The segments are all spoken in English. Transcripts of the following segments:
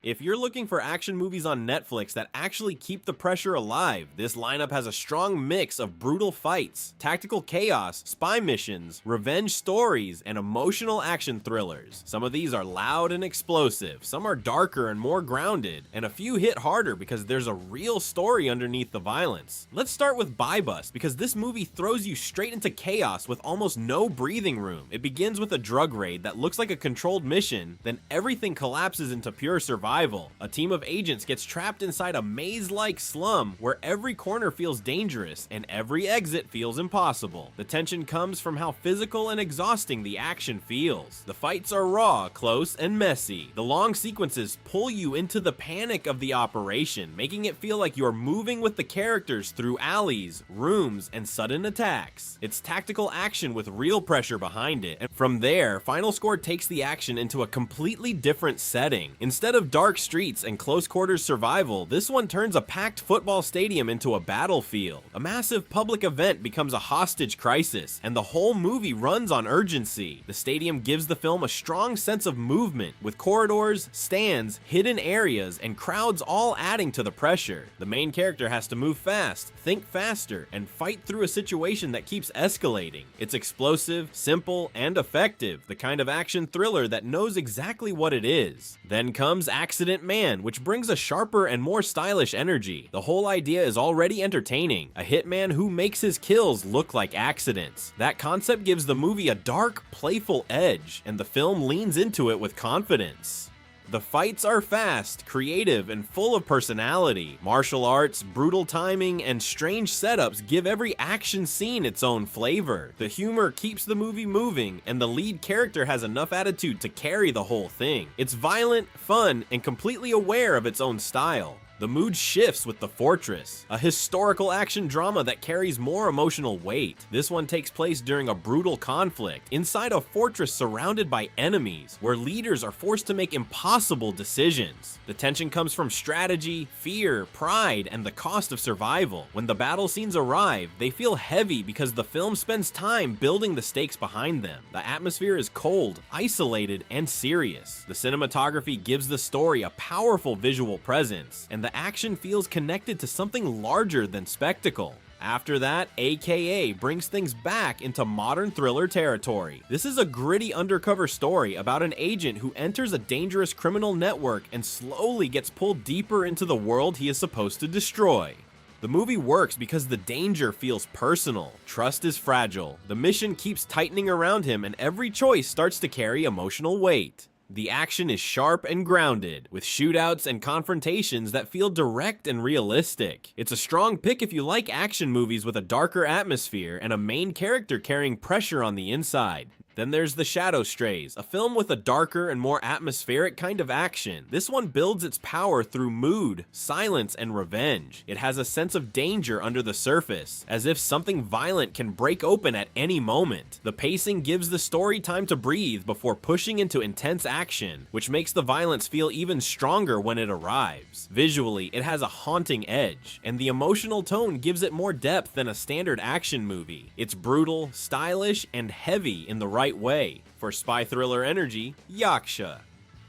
If you're looking for action movies on Netflix that actually keep the pressure alive, this lineup has a strong mix of brutal fights, tactical chaos, spy missions, revenge stories, and emotional action thrillers. Some of these are loud and explosive, some are darker and more grounded, and a few hit harder because there's a real story underneath the violence. Let's start with Buy Bust, because this movie throws you straight into chaos with almost no breathing room. It begins with a drug raid that looks like a controlled mission, then everything collapses into pure survival. A team of agents gets trapped inside a maze-like slum where every corner feels dangerous and every exit feels impossible. The tension comes from how physical and exhausting the action feels. The fights are raw, close, and messy. The long sequences pull you into the panic of the operation, making it feel like you're moving with the characters through alleys, rooms, and sudden attacks. It's tactical action with real pressure behind it, and from there, Final Score takes the action into a completely different setting. Instead of dark streets and close quarters survival, this one turns a packed football stadium into a battlefield. A massive public event becomes a hostage crisis, and the whole movie runs on urgency. The stadium gives the film a strong sense of movement, with corridors, stands, hidden areas, and crowds all adding to the pressure. The main character has to move fast, think faster, and fight through a situation that keeps escalating. It's explosive, simple, and effective, the kind of action thriller that knows exactly what it is. Then comes Accident Man, which brings a sharper and more stylish energy. The whole idea is already entertaining. A hitman who makes his kills look like accidents. That concept gives the movie a dark, playful edge, and the film leans into it with confidence. The fights are fast, creative, and full of personality. Martial arts, brutal timing, and strange setups give every action scene its own flavor. The humor keeps the movie moving, and the lead character has enough attitude to carry the whole thing. It's violent, fun, and completely aware of its own style. The mood shifts with The Fortress, a historical action drama that carries more emotional weight. This one takes place during a brutal conflict inside a fortress surrounded by enemies, where leaders are forced to make impossible decisions. The tension comes from strategy, fear, pride, and the cost of survival. When the battle scenes arrive, they feel heavy because the film spends time building the stakes behind them. The atmosphere is cold, isolated, and serious. The cinematography gives the story a powerful visual presence, and the action feels connected to something larger than spectacle. After that, AKA brings things back into modern thriller territory. This is a gritty undercover story about an agent who enters a dangerous criminal network and slowly gets pulled deeper into the world he is supposed to destroy. The movie works because the danger feels personal. Trust is fragile. The mission keeps tightening around him, and every choice starts to carry emotional weight. The action is sharp and grounded, with shootouts and confrontations that feel direct and realistic. It's a strong pick if you like action movies with a darker atmosphere and a main character carrying pressure on the inside. Then there's The Shadow Strays, a film with a darker and more atmospheric kind of action. This one builds its power through mood, silence, and revenge. It has a sense of danger under the surface, as if something violent can break open at any moment. The pacing gives the story time to breathe before pushing into intense action, which makes the violence feel even stronger when it arrives. Visually, it has a haunting edge, and the emotional tone gives it more depth than a standard action movie. It's brutal, stylish, and heavy in the right way. For spy thriller energy, Yaksha.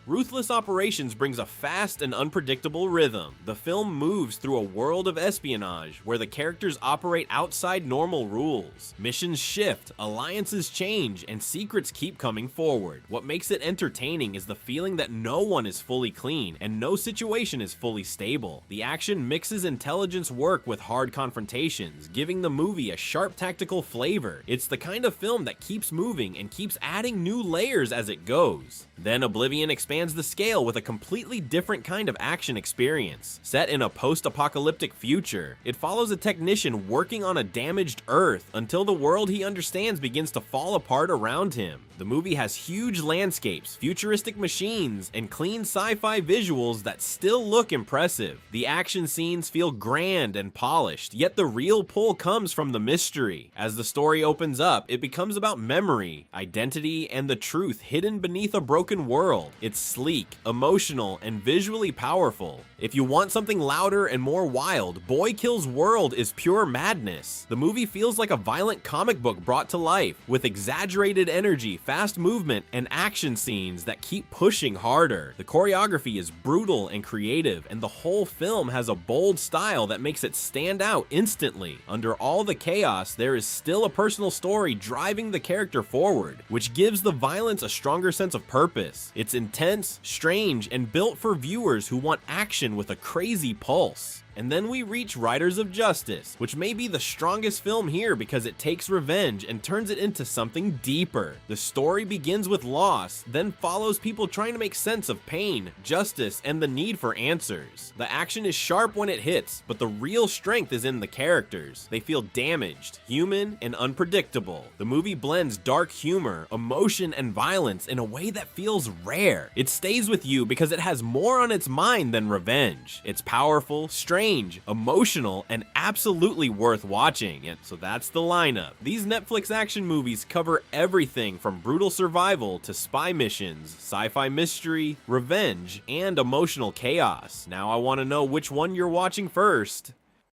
Ruthless Operations brings a fast and unpredictable rhythm. The film moves through a world of espionage where the characters operate outside normal rules. Missions shift, alliances change, and secrets keep coming forward. What makes it entertaining is the feeling that no one is fully clean and no situation is fully stable. The action mixes intelligence work with hard confrontations, giving the movie a sharp tactical flavor. It's the kind of film that keeps moving and keeps adding new layers as it goes. Then Oblivion expands the scale with a completely different kind of action experience. Set in a post-apocalyptic future, it follows a technician working on a damaged Earth until the world he understands begins to fall apart around him. The movie has huge landscapes, futuristic machines, and clean sci-fi visuals that still look impressive. The action scenes feel grand and polished, yet the real pull comes from the mystery. As the story opens up, it becomes about memory, identity, and the truth hidden beneath a broken unspoken world. It's sleek, emotional, and visually powerful. If you want something louder and more wild, Boy Kills World is pure madness. The movie feels like a violent comic book brought to life, with exaggerated energy, fast movement, and action scenes that keep pushing harder. The choreography is brutal and creative, and the whole film has a bold style that makes it stand out instantly. Under all the chaos, there is still a personal story driving the character forward, which gives the violence a stronger sense of purpose. It's intense, strange, and built for viewers who want action with a crazy pulse. And then we reach Riders of Justice, which may be the strongest film here because it takes revenge and turns it into something deeper. The story begins with loss, then follows people trying to make sense of pain, justice, and the need for answers. The action is sharp when it hits, but the real strength is in the characters. They feel damaged, human, and unpredictable. The movie blends dark humor, emotion, and violence in a way that feels rare. It stays with you because it has more on its mind than revenge. It's powerful, strange, emotional, and absolutely worth watching. And so that's the lineup. These Netflix action movies cover everything from brutal survival to spy missions, sci-fi mystery, revenge, and emotional chaos. Now I want to know which one you're watching first.